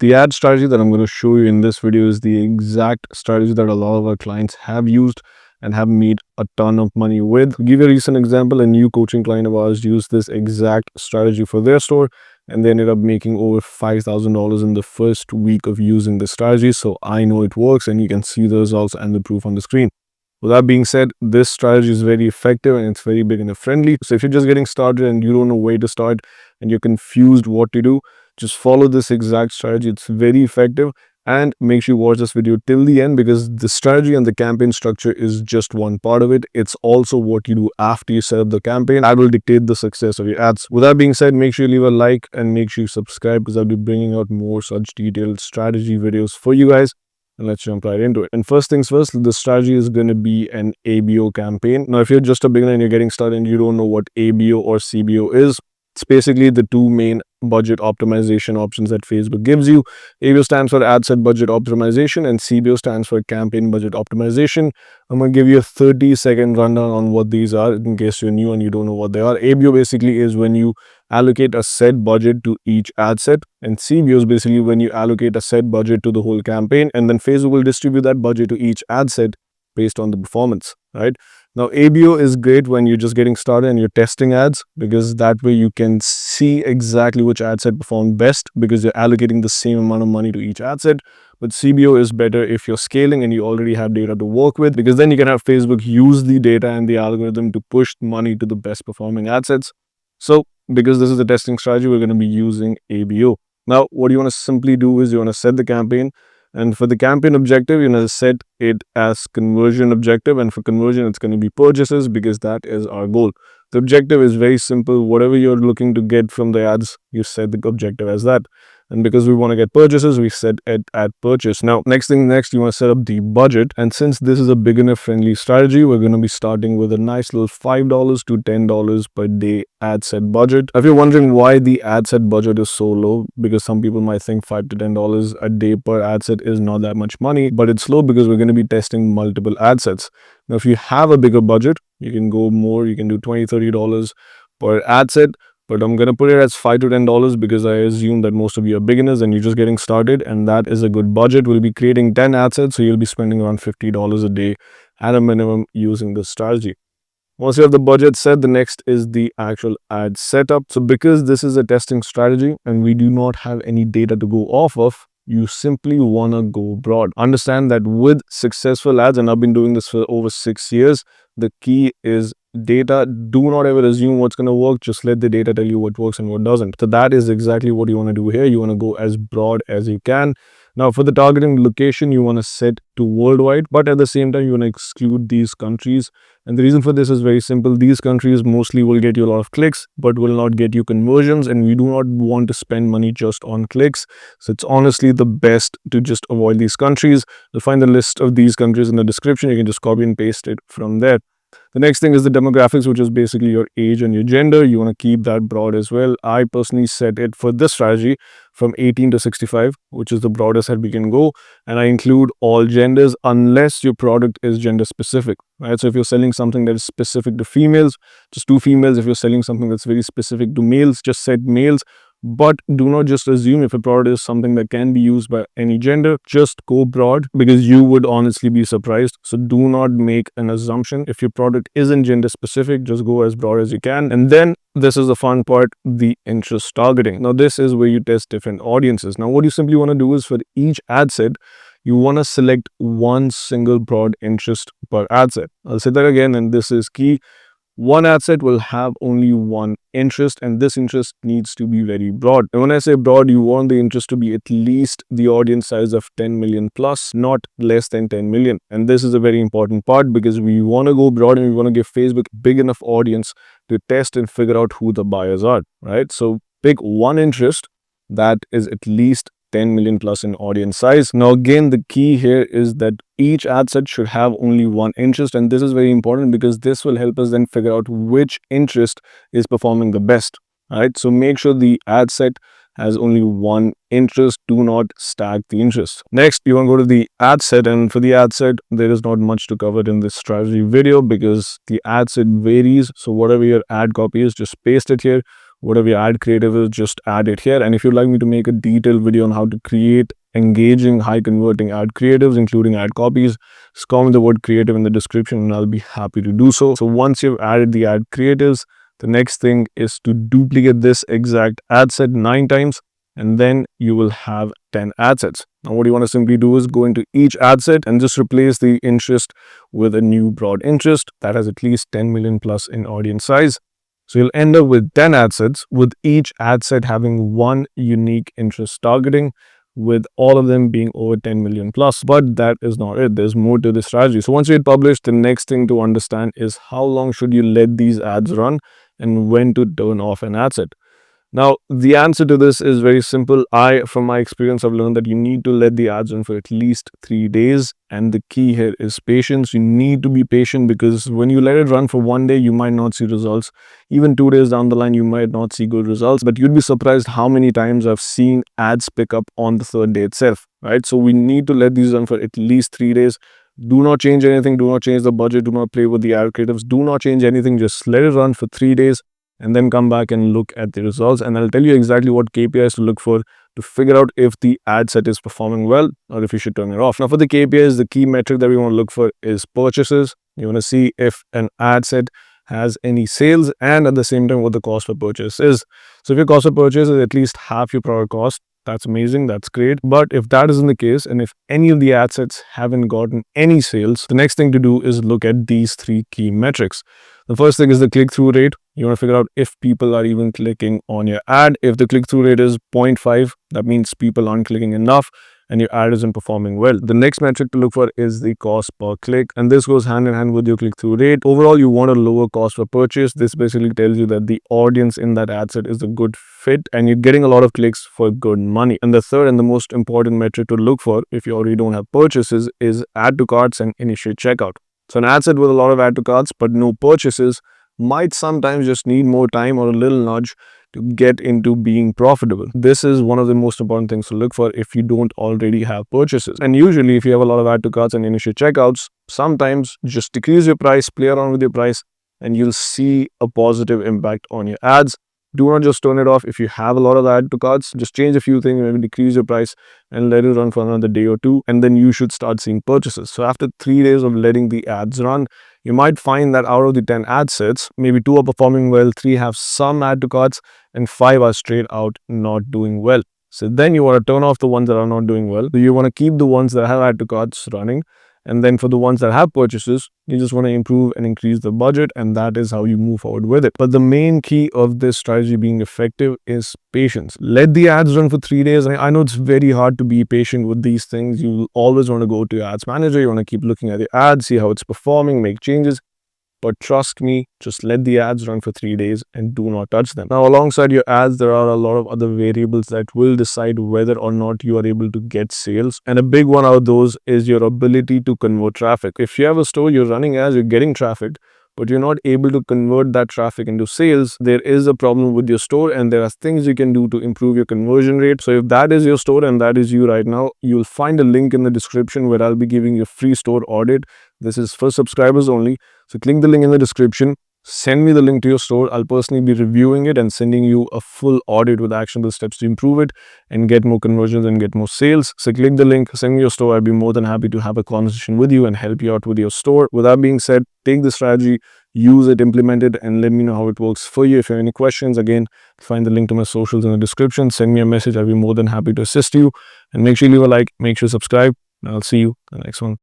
The ad strategy that I'm going to show you in this video is the exact strategy that a lot of our clients have used and have made a ton of money with. To give you a recent example, a new coaching client of ours used this exact strategy for their store, and they ended up making over $5,000 in the first week of using this strategy. So I know it works, and you can see the results and the proof on the screen. With that being said, this strategy is very effective and it's very beginner friendly. So if you're just getting started and you don't know where to start and you're confused what to do, just follow this exact strategy. It's very effective, and make sure you watch this video till the end, because the strategy and the campaign structure is just one part of it. It's also what you do after you set up the campaign that will dictate the success of your ads. With that being said, make sure you leave a like and make sure you subscribe, because I'll be bringing out more such detailed strategy videos for you guys. And let's jump right into it. And first things first, the strategy is going to be an ABO campaign. Now, if you're just a beginner and you're getting started and you don't know what ABO or CBO is, it's basically the two main budget optimization options that Facebook gives you. ABO stands for Ad Set Budget Optimization and CBO stands for Campaign Budget Optimization. I'm going to give you a 30-second rundown on what these are in case you're new and you don't know what they are. ABO basically is when you allocate a set budget to each ad set, and CBO is basically when you allocate a set budget to the whole campaign, and then Facebook will distribute that budget to each ad set based on the performance, right? Now, ABO is great when you're just getting started and you're testing ads, because that way you can see exactly which ad set performed best because you're allocating the same amount of money to each ad set. But CBO is better if you're scaling and you already have data to work with, because then you can have Facebook use the data and the algorithm to push money to the best performing ad sets. So because this is a testing strategy, we're going to be using ABO. Now, what you want to simply do is you want to set the campaign. And for the campaign objective, you're going to set it as conversion objective. And for conversion, it's going to be purchases, because that is our goal. The objective is very simple. Whatever you're looking to get from the ads, you set the objective as that. And because we want to get purchases, we set it at purchase. Now, next, you want to set up the budget. And since this is a beginner friendly strategy, we're going to be starting with a nice little $5 to $10 per day ad set budget. If you're wondering why the ad set budget is so low, because some people might think $5 to $10 a day per ad set is not that much money, but it's low because we're going to be testing multiple ad sets. Now, if you have a bigger budget, you can go more. You can do $20, $30 per ad set. But I'm going to put it as $5 to $10 because I assume that most of you are beginners and you're just getting started, and that is a good budget. We'll be creating 10 ad sets, so you'll be spending around $50 a day at a minimum using this strategy. Once you have the budget set, the next is the actual ad setup. So because this is a testing strategy and we do not have any data to go off of, you simply want to go broad. Understand that with successful ads, and I've been doing this for over 6 years, the key is data. Do not ever assume what's going to work. Just let the data tell you what works and what doesn't. So that is exactly what you want to do here. You want to go as broad as you can. Now, for the targeting location, you want to set to worldwide, but at the same time, you want to exclude these countries. And the reason for this is very simple. These countries mostly will get you a lot of clicks, but will not get you conversions. And we do not want to spend money just on clicks. So it's honestly the best to just avoid these countries. You'll find the list of these countries in the description. You can just copy and paste it from there. The next thing is the demographics, which is basically your age and your gender. You want to keep that broad as well. I personally set it for this strategy from 18 to 65, which is the broadest that we can go. And I include all genders unless your product is gender specific, right? So if you're selling something that is specific to females, just do females. If you're selling something that's very specific to males, just set males. But do not just assume if a product is something that can be used by any gender. Just go broad, because you would honestly be surprised. So do not make an assumption. If your product isn't gender specific, just go as broad as you can. And then this is the fun part, the interest targeting. Now, this is where you test different audiences. Now, what you simply want to do is for each ad set, you want to select one single broad interest per ad set. I'll say that again, and this is key. One ad set will have only one interest, and this interest needs to be very broad. And when I say broad, you want the interest to be at least the audience size of 10 million plus, not less than 10 million. And this is a very important part, because we want to go broad and we want to give Facebook a big enough audience to test and figure out who the buyers are, right? So pick one interest that is at least 10 million plus in audience size. Now, again, the key here is that each ad set should have only one interest. And this is very important because this will help us then figure out which interest is performing the best, right? So make sure the ad set has only one interest. Do not stack the interest. Next, you want to go to the ad set. And for the ad set, there is not much to cover in this strategy video because the ad set varies. So whatever your ad copy is, just paste it here. whatever your ad creative is, just add it here. And if you'd like me to make a detailed video on how to create engaging, high converting ad creatives, including ad copies, just comment the word creative in the description and I'll be happy to do so. So once you've added the ad creatives, the next thing is to duplicate this exact ad set 9 times, and then you will have 10 ad sets. Now what you want to simply do is go into each ad set and just replace the interest with a new broad interest that has at least 10 million plus in audience size. So you'll end up with 10 ad sets, with each ad set having one unique interest targeting, with all of them being over 10 million plus. But that is not it. There's more to this strategy. So once you hit publish, the next thing to understand is how long should you let these ads run and when to turn off an ad set. Now, the answer to this is very simple. From my experience, I've learned that you need to let the ads run for at least 3 days. And the key here is patience. You need to be patient, because when you let it run for 1 day, you might not see results. Even 2 days down the line, you might not see good results. But you'd be surprised how many times I've seen ads pick up on the 3rd day itself, right? So we need to let these run for at least 3 days. Do not change anything. Do not change the budget. Do not play with the ad creatives. Do not change anything. Just let it run for 3 days. And then come back and look at the results. And I'll tell you exactly what KPIs to look for to figure out if the ad set is performing well or if you should turn it off. Now for the KPIs, the key metric that we want to look for is purchases. You want to see if an ad set has any sales, and at the same time what the cost per purchase is. So if your cost per purchase is at least half your product cost, that's amazing, that's great. But if that isn't the case, and if any of the ad sets haven't gotten any sales, the next thing to do is look at these 3 key metrics. The first thing is the click-through rate. You want to figure out if people are even clicking on your ad. If the click-through rate is 0.5, that means people aren't clicking enough and your ad isn't performing well. The next metric to look for is the cost per click, and this goes hand in hand with your click-through rate. Overall, you want a lower cost per purchase. This basically tells you that the audience in that ad set is a good fit and you're getting a lot of clicks for good money. And the third and the most important metric to look for, if you already don't have purchases, is add to carts and initiate checkout. So an ad set with a lot of add to carts but no purchases might sometimes just need more time or a little nudge to get into being profitable. This is one of the most important things to look for if you don't already have purchases. And usually if you have a lot of add to carts and initial checkouts, sometimes just decrease your price, play around with your price, and you'll see a positive impact on your ads. Do not just turn it off. If you have a lot of add to carts, just change a few things, maybe decrease your price and let it run for another day or 2, and then you should start seeing purchases. So after 3 days of letting the ads run, you might find that out of the 10 ad sets, maybe 2 are performing well, 3 have some add to carts, and 5 are straight out not doing well. So then you want to turn off the ones that are not doing well. So you want to keep the ones that have add to carts running. And then for the ones that have purchases, you just want to improve and increase the budget, and that is how you move forward with it. But the main key of this strategy being effective is patience. Let the ads run for 3 days. I know it's very hard to be patient with these things. You always want to go to your ads manager. You want to keep looking at the ads, see how it's performing, make changes. But trust me, just let the ads run for 3 days and do not touch them. Now, alongside your ads, there are a lot of other variables that will decide whether or not you are able to get sales. And a big one out of those is your ability to convert traffic. If you have a store, you're running ads, you're getting traffic, but you're not able to convert that traffic into sales, there is a problem with your store, and there are things you can do to improve your conversion rate. So if that is your store and that is you right now, you'll find a link in the description where I'll be giving you a free store audit. This is for subscribers only. So click the link in the description, send me the link to your store. I'll personally be reviewing it and sending you a full audit with actionable steps to improve it and get more conversions and get more sales. So click the link, send me your store. I'd be more than happy to have a conversation with you and help you out with your store. With that being said, take the strategy, use it, implement it, and let me know how it works for you. If you have any questions, again, find the link to my socials in the description. Send me a message. I'll be more than happy to assist you. And make sure you leave a like, make sure you subscribe, and I'll see you in the next one.